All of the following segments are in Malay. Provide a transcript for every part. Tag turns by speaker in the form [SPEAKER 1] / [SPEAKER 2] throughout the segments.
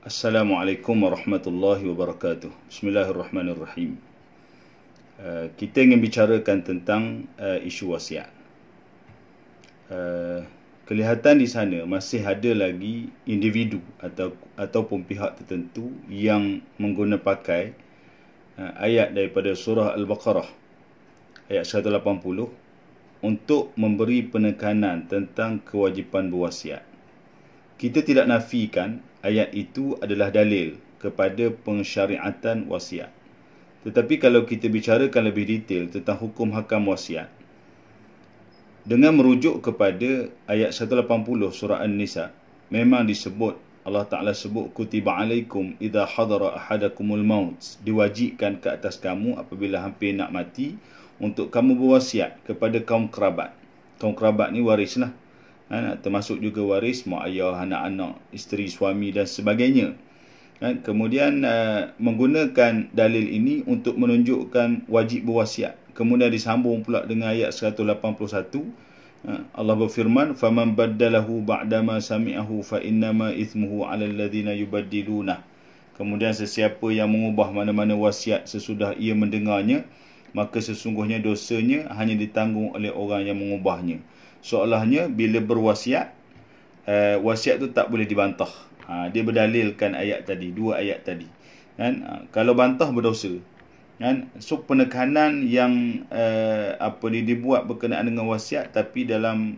[SPEAKER 1] Assalamualaikum warahmatullahi wabarakatuh. Bismillahirrahmanirrahim. Kita ingin bicarakan tentang isu wasiat. Kelihatan di sana masih ada lagi individu ataupun pihak tertentu yang mengguna pakai ayat daripada surah Al-Baqarah ayat 180 untuk memberi penekanan tentang kewajipan berwasiat. Kita tidak nafikan ayat itu adalah dalil kepada pensyariatan wasiat. Tetapi kalau kita bicarakan lebih detail tentang hukum hakam wasiat, dengan merujuk kepada ayat 180 surah An-Nisa, memang disebut, Allah Ta'ala sebut, kutiba alaikum idha hadara ahadakumul maut, diwajibkan ke atas kamu apabila hampir nak mati, untuk kamu berwasiat kepada kaum kerabat. Kaum kerabat ni warislah. Termasuk juga waris mak ayah, anak-anak, isteri, suami dan sebagainya. Kemudian menggunakan dalil ini untuk menunjukkan wajib berwasiat. Kemudian disambung pula dengan ayat 181. Allah berfirman, "Faman baddalahu ba'dama sami'ahu fa innama ithmuhu 'alal ladzina yubaddiluna." Kemudian sesiapa yang mengubah mana-mana wasiat sesudah ia mendengarnya, maka sesungguhnya dosanya hanya ditanggung oleh orang yang mengubahnya. Soalnya bila berwasiat, wasiat tu tak boleh dibantah. Dia berdalilkan ayat tadi, dua ayat tadi. Kalau bantah berdosa. So penekanan yang dibuat berkenaan dengan wasiat, tapi dalam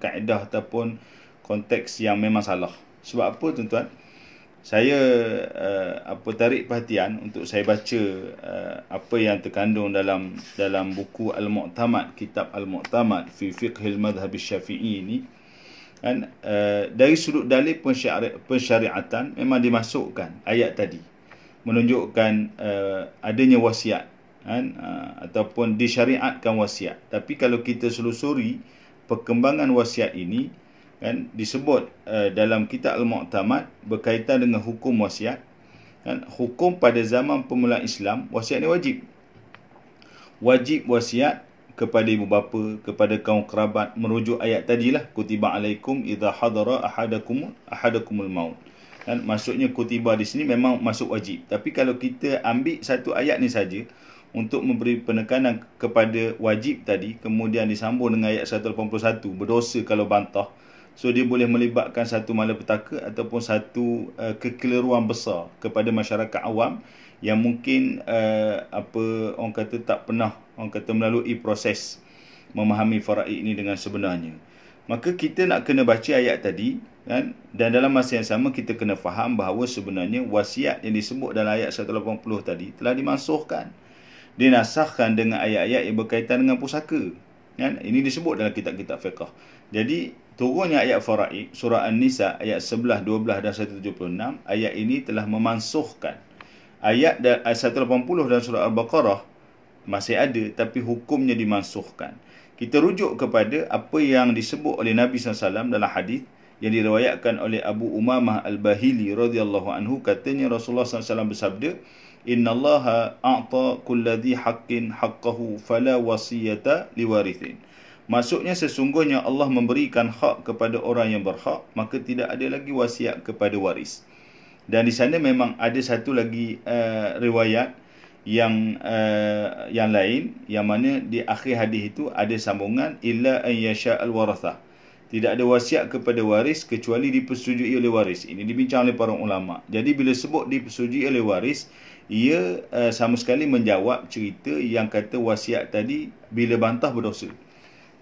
[SPEAKER 1] kaedah ataupun konteks yang memang salah. Sebab apa tuan-tuan? Saya tarik perhatian untuk saya baca apa yang terkandung dalam buku Al-Mu'tamad, kitab Al-Mu'tamad fi Fiqhil Madhhab Syafi'i ini. Dari sudut dalil pensyariatan memang dimasukkan ayat tadi, menunjukkan adanya wasiat, ataupun disyariatkan wasiat. Tapi kalau kita selusuri perkembangan wasiat ini, disebut dalam kitab Al-Mu'tamad berkaitan dengan hukum wasiat. Hukum pada zaman permulaan Islam, wasiat ni wajib. Wajib wasiat kepada ibu bapa, kepada kaum kerabat, merujuk ayat tadilah, kutiba alaikum idza hadara ahadakumul maut. Maksudnya kutiba di sini memang masuk wajib. Tapi kalau kita ambil satu ayat ni saja untuk memberi penekanan kepada wajib tadi, kemudian disambung dengan ayat 181, berdosa kalau bantah. So dia boleh melibatkan satu malapetaka ataupun satu kekeliruan besar kepada masyarakat awam yang mungkin orang kata tak pernah melalui proses memahami faraid ini dengan sebenarnya. Maka kita nak kena baca ayat tadi, dan dalam masa yang sama kita kena faham bahawa sebenarnya wasiat yang disebut dalam ayat 180 tadi telah dimansuhkan, dinasahkan dengan ayat-ayat yang berkaitan dengan pusaka. Ini disebut dalam kitab-kitab fiqh. Jadi turunnya ayat faraid surah An-Nisa ayat 11, 12 dan 176, ayat ini telah memansuhkan ayat 180 dan surah Al-Baqarah masih ada, tapi hukumnya dimansuhkan. Kita rujuk kepada apa yang disebut oleh Nabi SAW dalam hadis yang diriwayatkan oleh Abu Umamah Al-Bahili radhiyallahu anhu. Katanya Rasulullah SAW bersabda, "Innallaha a'ta kulladhi haqqin haqqahu fala wasiyata liwarithin." Maksudnya sesungguhnya Allah memberikan hak kepada orang yang berhak, maka tidak ada lagi wasiat kepada waris. Dan di sana memang ada satu lagi riwayat yang lain, yang mana di akhir hadis itu ada sambungan, illa an yasha'al warathah. Tidak ada wasiat kepada waris kecuali dipersetujui oleh waris. Ini dibincang oleh para ulama. Jadi bila sebut dipersetujui oleh waris, ia sama sekali menjawab cerita yang kata wasiat tadi bila bantah berdosa.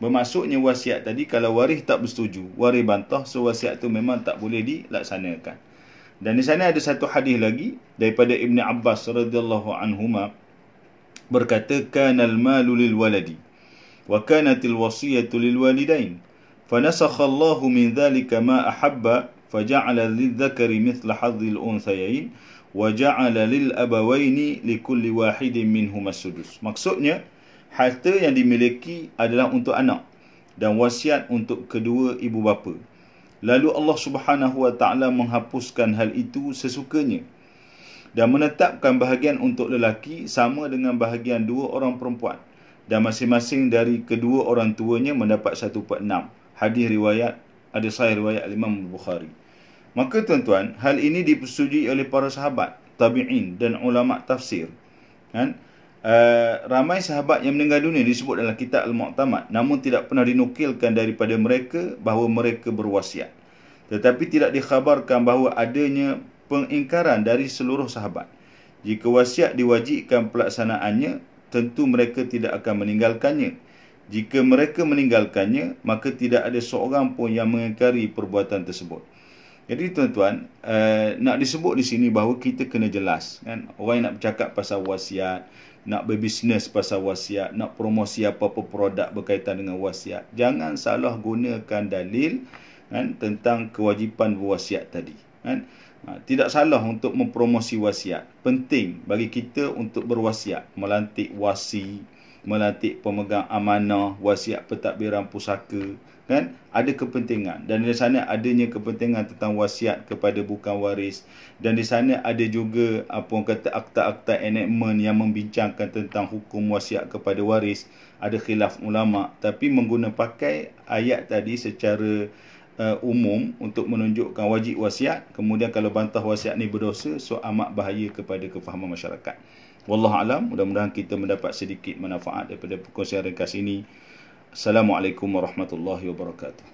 [SPEAKER 1] Bermaksudnya wasiat tadi kalau waris tak bersetuju, waris bantah, so wasiat tu memang tak boleh dilaksanakan. Dan di sana ada satu hadis lagi daripada Ibn Abbas radhiyallahu anhuma, berkata, "Kanal malu lil waladi wa kanatil wasiyatu lil walidain, fanasakha Allahu min dhalika ma ahabba, faja'ala lidh-dhakari mithla hadhil unthayain wa ja'ala lil abawaini likulli wahidin minhum as-sudus." Maksudnya harta yang dimiliki adalah untuk anak dan wasiat untuk kedua ibu bapa. Lalu Allah Subhanahu wa taala menghapuskan hal itu sesukanya dan menetapkan bahagian untuk lelaki sama dengan bahagian dua orang perempuan, dan masing-masing dari kedua orang tuanya mendapat 1/6. Hadis riwayat, ada sahih riwayat Imam Bukhari. Maka tuan-tuan, hal ini dipersetujui oleh para sahabat, tabi'in dan ulama tafsir. Kan? Ramai sahabat yang meninggal dunia disebut dalam kitab Al-Mu'tamad, namun tidak pernah dinukilkan daripada mereka bahawa mereka berwasiat. Tetapi tidak dikhabarkan bahawa adanya pengingkaran dari seluruh sahabat. Jika wasiat diwajibkan pelaksanaannya, tentu mereka tidak akan meninggalkannya. Jika mereka meninggalkannya, maka tidak ada seorang pun yang mengingkari perbuatan tersebut. Jadi tuan-tuan, nak disebut di sini bahawa kita kena jelas, kan? Orang yang nak bercakap pasal wasiat, nak berbisnes pasal wasiat, nak promosi apa-apa produk berkaitan dengan wasiat, jangan salah gunakan dalil, kan, tentang kewajipan berwasiat tadi, kan? Tidak salah untuk mempromosi wasiat. Penting bagi kita untuk berwasiat, melantik wasi, melantik pemegang amanah, wasiat pentadbiran pusaka, kan? Ada kepentingan, dan di sana adanya kepentingan tentang wasiat kepada bukan waris, dan di sana ada juga apa orang kata akta-akta enactment yang membincangkan tentang hukum wasiat kepada waris. Ada khilaf ulama, tapi menggunakan pakai ayat tadi secara umum untuk menunjukkan wajib wasiat, kemudian kalau bantah wasiat ni berdosa, so amat bahaya kepada kefahaman masyarakat. Wallahu alam, mudah-mudahan kita mendapat sedikit manfaat daripada perkongsian ringkas ini. Assalamualaikum warahmatullahi wabarakatuh.